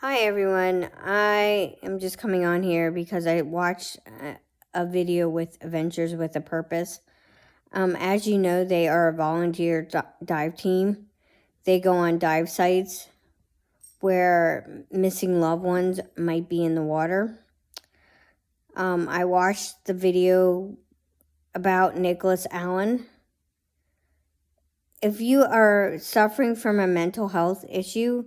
Hi everyone. I am just coming on here because I watched a video with Adventures with a Purpose. As you know, they are a volunteer dive team. They go on dive sites where missing loved ones might be in the water. I watched the video about Nicholas Allen. If you are suffering from a mental health issue,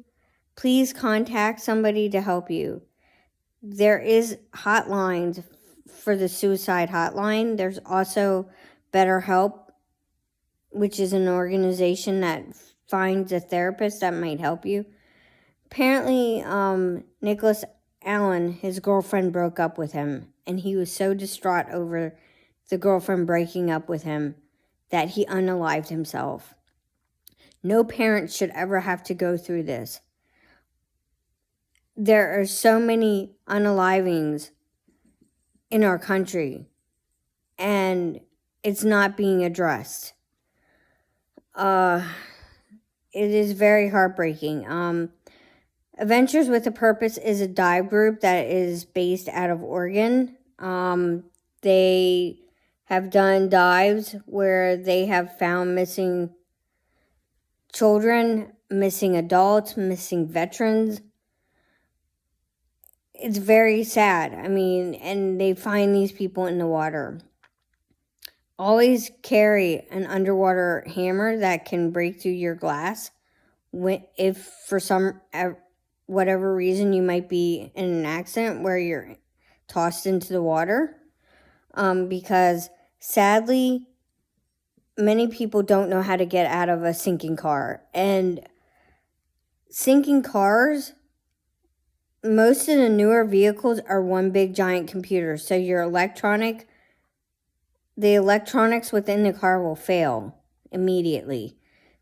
please contact somebody to help you. There is hotlines for the suicide hotline. There's also BetterHelp, which is an organization that finds a therapist that might help you. Apparently, Nicholas Allen, his girlfriend broke up with him, and he was so distraught over the girlfriend breaking up with him that he unalived himself. No parent should ever have to go through this. There are so many unalivings in our country, and it's not being addressed. It is very heartbreaking. Adventures with a Purpose is a dive group that is based out of Oregon. They have done dives where they have found missing children, missing adults, missing veterans. It's very sad. And they find these people in the water. Always carry an underwater hammer that can break through your glass if for some whatever reason you might be in an accident where you're tossed into the water. Because sadly, many people don't know how to get out of a sinking car. And sinking cars, most of the newer vehicles are one big giant computer. So the electronics within the car will fail immediately.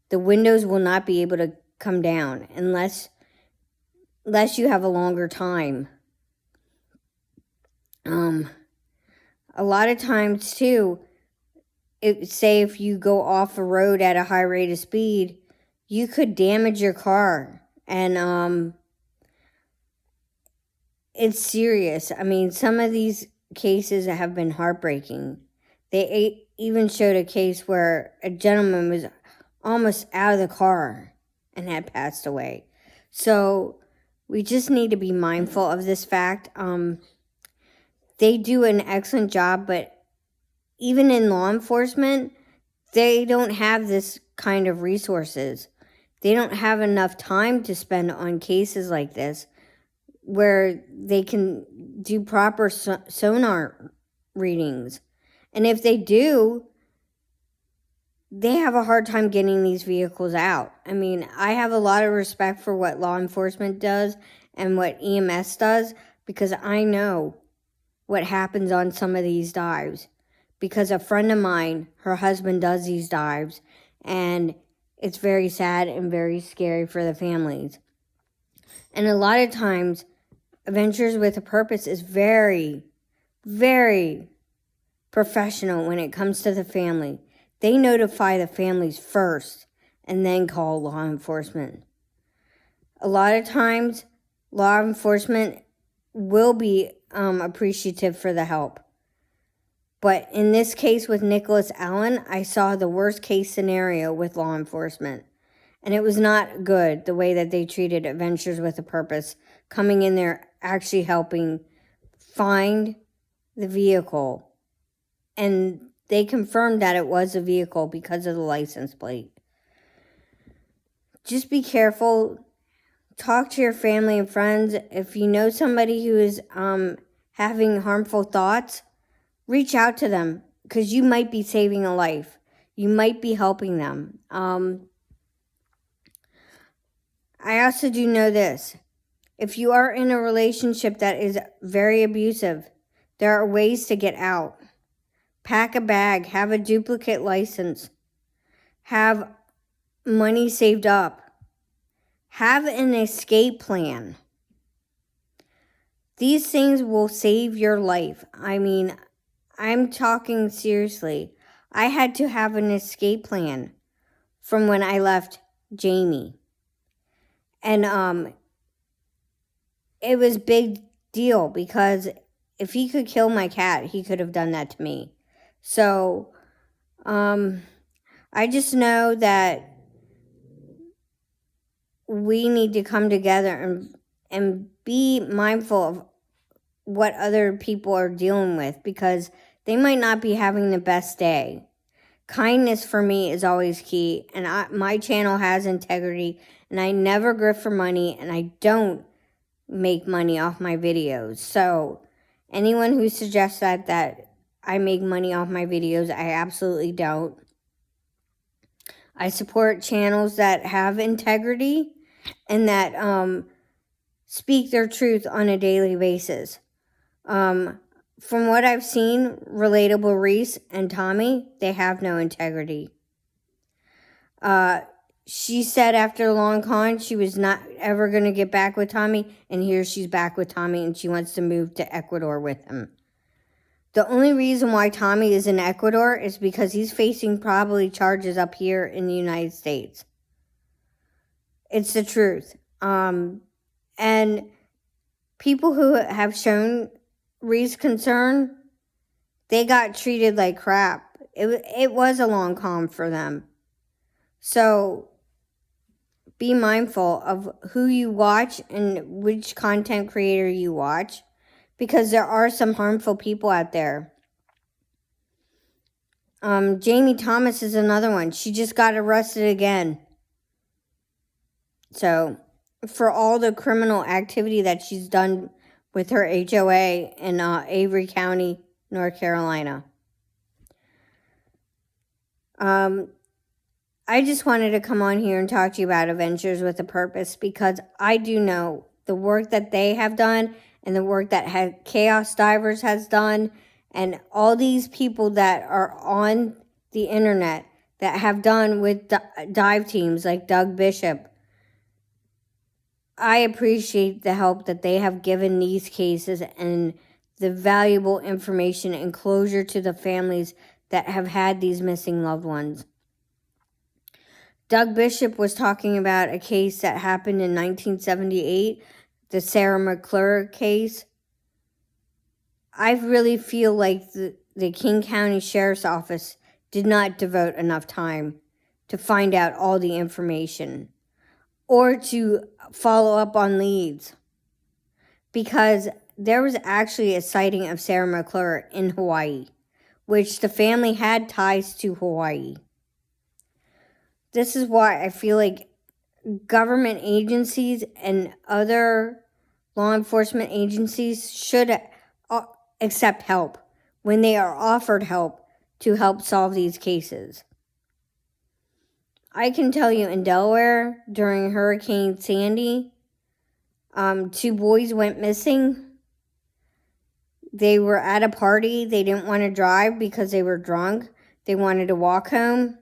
The windows will not be able to come down unless you have a longer time. A lot of times too, say if you go off a road at a high rate of speed, you could damage your car, and it's serious. Some of these cases have been heartbreaking. They even showed a case where a gentleman was almost out of the car and had passed away. So we just need to be mindful of this fact. They do an excellent job, but even in law enforcement, they don't have this kind of resources. They don't have enough time to spend on cases like this where they can do proper sonar readings. And if they do, they have a hard time getting these vehicles out. I have a lot of respect for what law enforcement does and what EMS does, because I know what happens on some of these dives. Because a friend of mine, her husband does these dives, and it's very sad and very scary for the families. And a lot of times, Adventures with a Purpose is very, very professional when it comes to the family. They notify the families first and then call law enforcement. A lot of times, law enforcement will be appreciative for the help. But in this case with Nicholas Allen, I saw the worst case scenario with law enforcement. And it was not good the way that they treated Adventures with a Purpose, coming in there actually helping find the vehicle. And they confirmed that it was a vehicle because of the license plate. Just be careful. Talk to your family and friends. If you know somebody who is having harmful thoughts, reach out to them, because you might be saving a life. You might be helping them. I also do know this. If you are in a relationship that is very abusive, there are ways to get out. Pack a bag, have a duplicate license, have money saved up, have an escape plan. These things will save your life. I'm talking seriously. I had to have an escape plan from when I left Jamie. And it was big deal because if he could kill my cat, he could have done that to me. So, I just know that we need to come together and be mindful of what other people are dealing with because they might not be having the best day. Kindness for me is always key, and my channel has integrity, and I never grift for money, and I don't make money off my videos. So anyone who suggests that I make money off my videos, I absolutely don't. I support channels that have integrity and that speak their truth on a daily basis. From what I've seen, Relatable Reese and Tommy, they have no integrity. She said after Long Con she was not ever going to get back with Tommy, and here she's back with Tommy, and she wants to move to Ecuador with him. The only reason why Tommy is in Ecuador is because he's facing probably charges up here in the United States. It's the truth. And people who have shown Reese concern, they got treated like crap. It was a long con for them. So be mindful of who you watch and which content creator you watch, because there are some harmful people out there. Jamie Thomas is another one. She just got arrested again. So, for all the criminal activity that she's done with her HOA in Avery County, North Carolina. I just wanted to come on here and talk to you about Adventures with a Purpose because I do know the work that they have done and the work that Chaos Divers has done and all these people that are on the internet that have done with dive teams like Doug Bishop. I appreciate the help that they have given these cases and the valuable information and closure to the families that have had these missing loved ones. Doug Bishop was talking about a case that happened in 1978, the Sarah McClure case. I really feel like the King County Sheriff's Office did not devote enough time to find out all the information or to follow up on leads, because there was actually a sighting of Sarah McClure in Hawaii, which the family had ties to Hawaii. This is why I feel like government agencies and other law enforcement agencies should accept help when they are offered help to help solve these cases. I can tell you in Delaware during Hurricane Sandy, 2 boys went missing. They were at a party. They didn't want to drive because they were drunk. They wanted to walk home.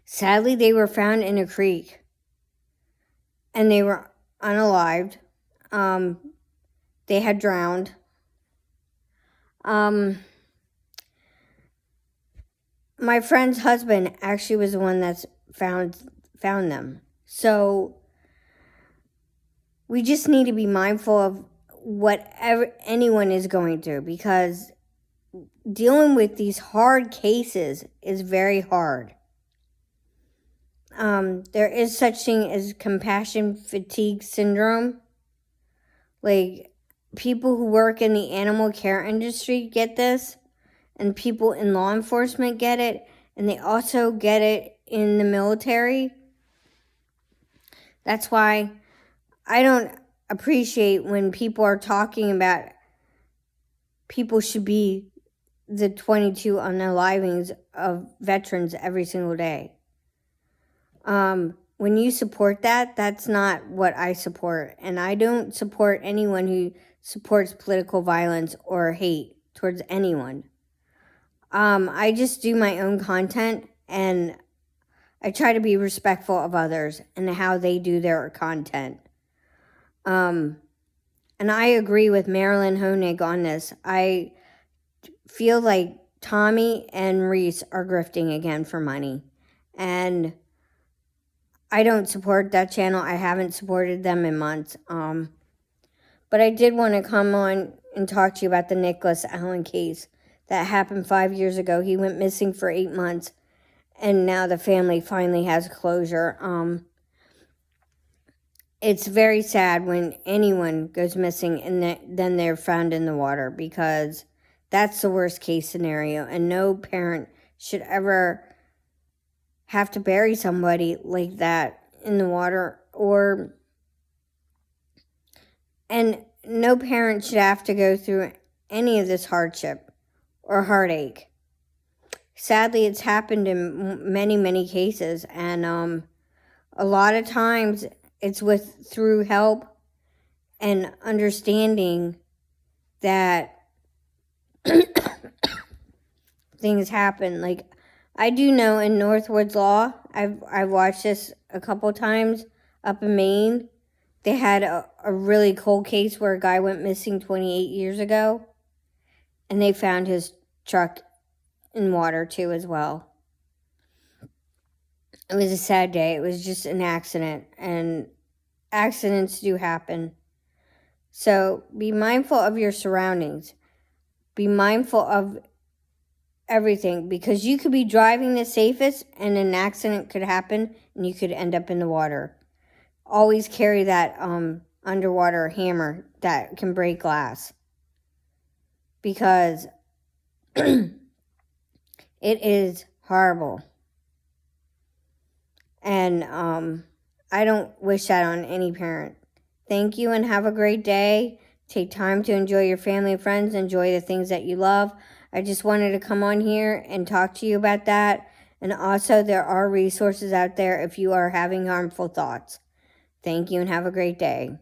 Sadly, they were found in a creek, and they were unalived. They had drowned. My friend's husband actually was the one that's found them. So we just need to be mindful of whatever anyone is going through, because dealing with these hard cases is very hard. There is such thing as compassion fatigue syndrome. Like, people who work in the animal care industry get this, and people in law enforcement get it, and they also get it in the military. That's why I don't appreciate when people are talking about people should be the 22 unalivings of veterans every single day. When you support that, that's not what I support. And I don't support anyone who supports political violence or hate towards anyone. I just do my own content, and I try to be respectful of others and how they do their content. And I agree with Marilyn Honig on this. I feel like Tommy and Reese are grifting again for money. And I don't support that channel. I haven't supported them in months. But I did want to come on and talk to you about the Nicholas Allen case that happened 5 years ago. He went missing for 8 months, and now the family finally has closure. It's very sad when anyone goes missing and then they're found in the water, because that's the worst case scenario, and no parent should ever have to bury somebody like that in the water, and no parent should have to go through any of this hardship or heartache. Sadly, it's happened in many, many cases, and a lot of times it's through help and understanding that things happen. Like, I do know in Northwoods Law, I've watched this a couple times up in Maine. They had a really cold case where a guy went missing 28 years ago, and they found his truck in water too as well. It was a sad day. It was just an accident, and accidents do happen. So be mindful of your surroundings. Be mindful of everything, because you could be driving the safest and an accident could happen and you could end up in the water. Always carry that underwater hammer that can break glass, because it is horrible. And I don't wish that on any parent. Thank you and have a great day. Take time to enjoy your family and friends. Enjoy the things that you love. I just wanted to come on here and talk to you about that. And also, there are resources out there if you are having harmful thoughts. Thank you and have a great day.